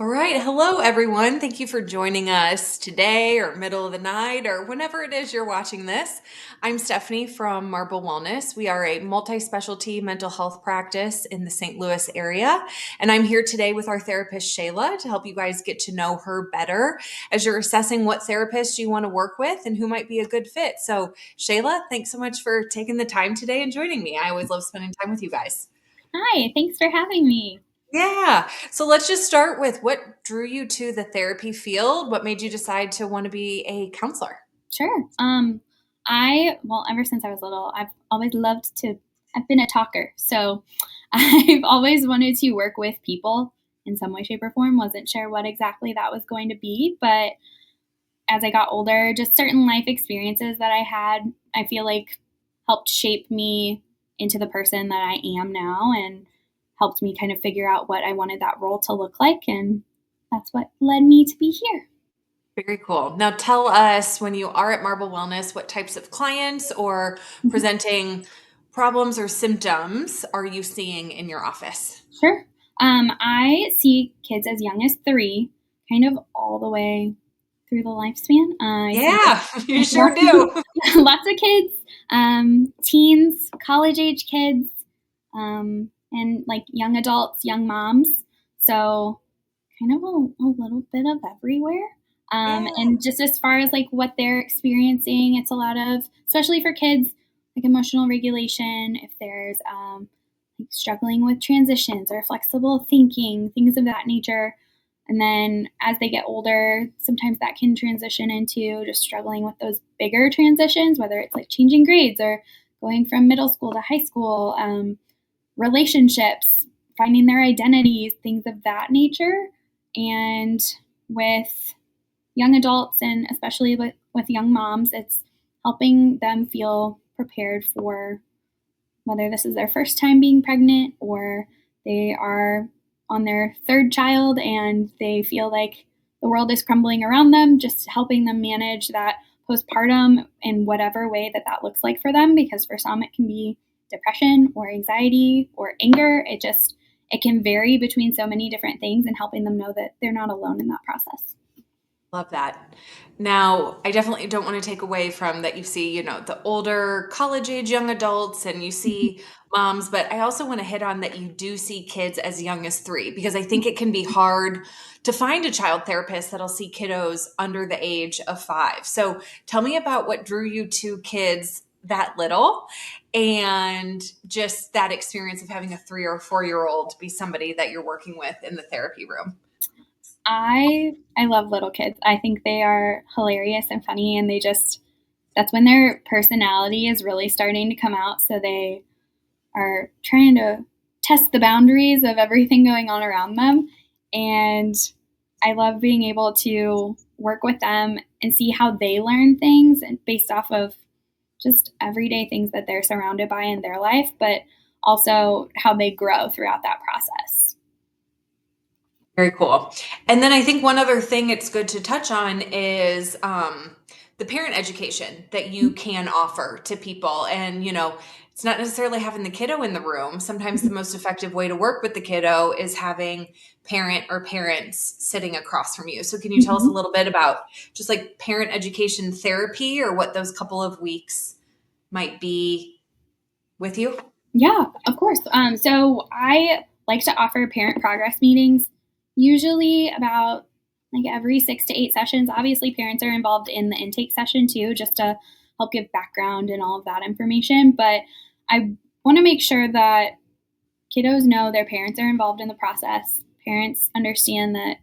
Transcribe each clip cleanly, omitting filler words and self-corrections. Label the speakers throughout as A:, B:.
A: All right. Hello, everyone. Thank you for joining us today or middle of the night or whenever it is you're watching this. I'm Stephanie from Marble Wellness. We are a multi specialty mental health practice in the St. Louis area. And I'm here today with our therapist, Shayla, to help you guys get to know her better as you're assessing what therapist you want to work with and who might be a good fit. So, Shayla, thanks so much for taking the time today and joining me. I always love spending time with you guys.
B: Hi, thanks for having me.
A: Yeah. So let's just start with what drew you to the therapy field? What made you decide to want to be a counselor?
B: Sure. Ever since I was little, I've been a talker. So I've always wanted to work with people in some way, shape, or form. Wasn't sure what exactly that was going to be, but as I got older, just certain life experiences that I had, I feel like helped shape me into the person that I am now and helped me kind of figure out what I wanted that role to look like. And that's what led me to be here.
A: Very cool. Now tell us when you are at Marble Wellness, what types of clients or presenting problems or symptoms are you seeing in your office?
B: Sure. I see kids as young as 3, kind of all the way through the lifespan. I see
A: Yeah, you sure
B: lots
A: do.
B: lots of kids, teens, college age kids, and like young adults, young moms. So kind of a little bit of everywhere.
A: Yeah.
B: And just as far as like what they're experiencing, it's a lot of, especially for kids, like emotional regulation. If there's like struggling with transitions or flexible thinking, things of that nature. And then as they get older, sometimes that can transition into just struggling with those bigger transitions, whether it's like changing grades or going from middle school to high school, relationships, finding their identities, things of that nature. And with young adults and especially with young moms, it's helping them feel prepared for whether this is their first time being pregnant or they are on their third child and they feel like the world is crumbling around them, just helping them manage that postpartum in whatever way that that looks like for them, because for some it can be depression or anxiety or anger. It can vary between so many different things, and helping them know that they're not alone in that process.
A: Love that. Now, I definitely don't want to take away from that you see, the older college age young adults and you see moms, but I also want to hit on that you do see kids as young as 3 because I think it can be hard to find a child therapist that'll see kiddos under the age of 5. So, tell me about what drew you to kids that little and just that experience of having a 3 or 4-year-old be somebody that you're working with in the therapy room.
B: I love little kids. I think they are hilarious and funny, and that's when their personality is really starting to come out. So they are trying to test the boundaries of everything going on around them. And I love being able to work with them and see how they learn things and based off of just everyday things that they're surrounded by in their life, but also how they grow throughout that process.
A: Very cool. And then I think one other thing it's good to touch on is the parent education that you can offer to people. And, it's not necessarily having the kiddo in the room. Sometimes the most effective way to work with the kiddo is having parent or parents sitting across from you. So, can you tell us a
B: Mhm.
A: little bit about just like parent education therapy or what those couple of weeks might be with you?
B: Yeah, of course. So I like to offer parent progress meetings, usually about like every 6 to 8 sessions. Obviously, parents are involved in the intake session too, just to help give background and all of that information. But I want to make sure that kiddos know their parents are involved in the process. Parents understand that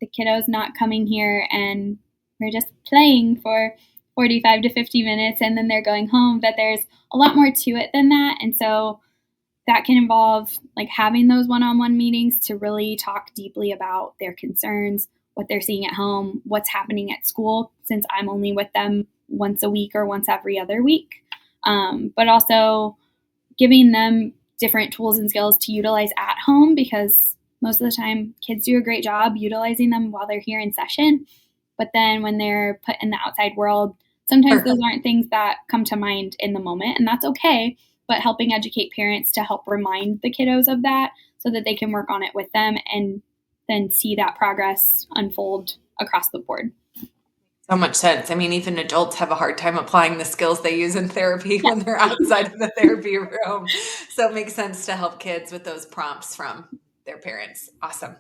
B: the kiddo's not coming here and we're just playing for 45 to 50 minutes and then they're going home, that there's a lot more to it than that. And so that can involve like having those one-on-one meetings to really talk deeply about their concerns, what they're seeing at home, what's happening at school, since I'm only with them once a week or once every other week. But also giving them different tools and skills to utilize at home, because most of the time kids do a great job utilizing them while they're here in session. But then when they're put in the outside world, sometimes
A: Sure.
B: those aren't things that come to mind in the moment, and that's okay. But helping educate parents to help remind the kiddos of that so that they can work on it with them and then see that progress unfold across the board.
A: So much sense. I mean, even adults have a hard time applying the skills they use in therapy
B: Yeah,
A: when they're outside of the therapy room. So it makes sense to help kids with those prompts from their parents. Awesome.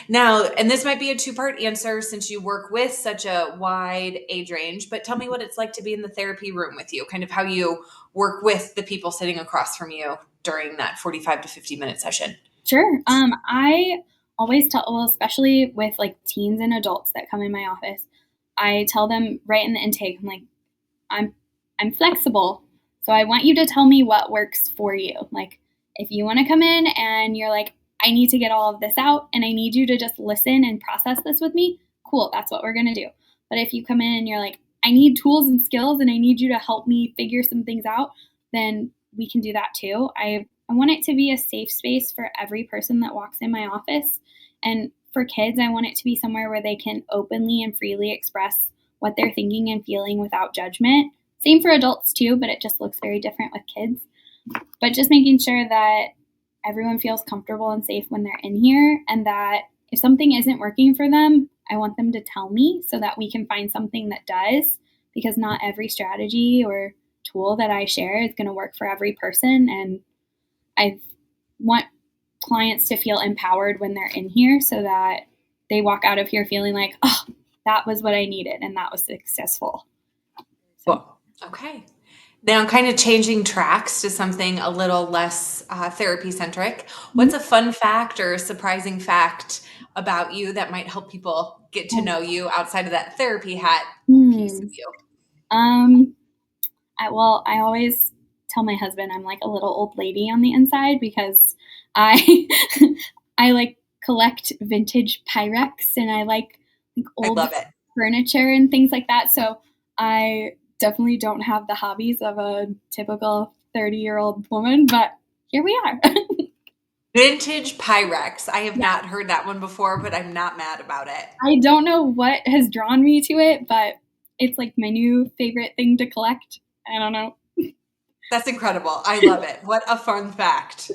A: Now, and this might be a two-part answer since you work with such a wide age range, but tell me what it's like to be in the therapy room with you, kind of how you work with the people sitting across from you during that 45 to 50-minute session.
B: sure. I always tell, well, especially with like teens and adults that come in my office, I tell them right in the intake, I'm like, I'm I'm flexible. So I want you to tell me what works for you. Like if you want to come in and you're like, I need to get all of this out and I need you to just listen and process this with me, cool, that's what we're going to do. But if you come in and you're like, I need tools and skills and I need you to help me figure some things out, then we can do that too. I want it to be a safe space for every person that walks in my office. And for kids, I want it to be somewhere where they can openly and freely express what they're thinking and feeling without judgment. Same for adults too, but it just looks very different with kids. But just making sure that everyone feels comfortable and safe when they're in here, and that if something isn't working for them, I want them to tell me so that we can find something that does, because not every strategy or tool that I share is going to work for every person. And I want clients to feel empowered when they're in here so that they walk out of here feeling like, oh, that was what I needed and that was successful. So,
A: Cool. Okay. Now, kind of changing tracks to something a little less therapy centric. What's a fun fact or a surprising fact about you that might help people get to know you outside of that therapy hat piece of
B: hmm.
A: you?
B: Um, I always tell my husband I'm like a little old lady on the inside because I I like collect vintage Pyrex and I like
A: I
B: old
A: love it.
B: furniture and things like that. So I definitely don't have the hobbies of a typical 30-year-old woman, but here we are.
A: Vintage Pyrex. I have
B: Yeah.
A: not heard that one before, but I'm not mad about it.
B: I don't know what has drawn me to it, but it's like my new favorite thing to collect. I don't know.
A: That's incredible. I love it. What a fun fact.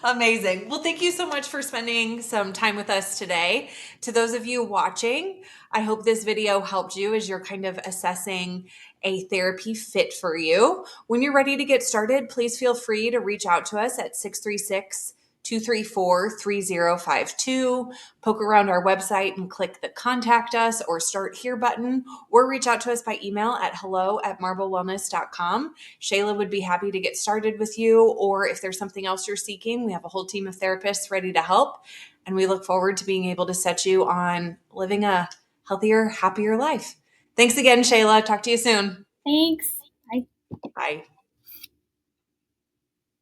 A: Amazing. Well, thank you so much for spending some time with us today. To those of you watching, I hope this video helped you as you're kind of assessing a therapy fit for you. When you're ready to get started, please feel free to reach out to us at 636-234-3052. Poke around our website and click the contact us or start here button, or reach out to us by email at hello@marblewellness.com. Shayla would be happy to get started with you, or if there's something else you're seeking, we have a whole team of therapists ready to help. And we look forward to being able to set you on living a healthier, happier life. Thanks again, Shayla. Talk to you soon.
B: Thanks. Bye.
A: Bye.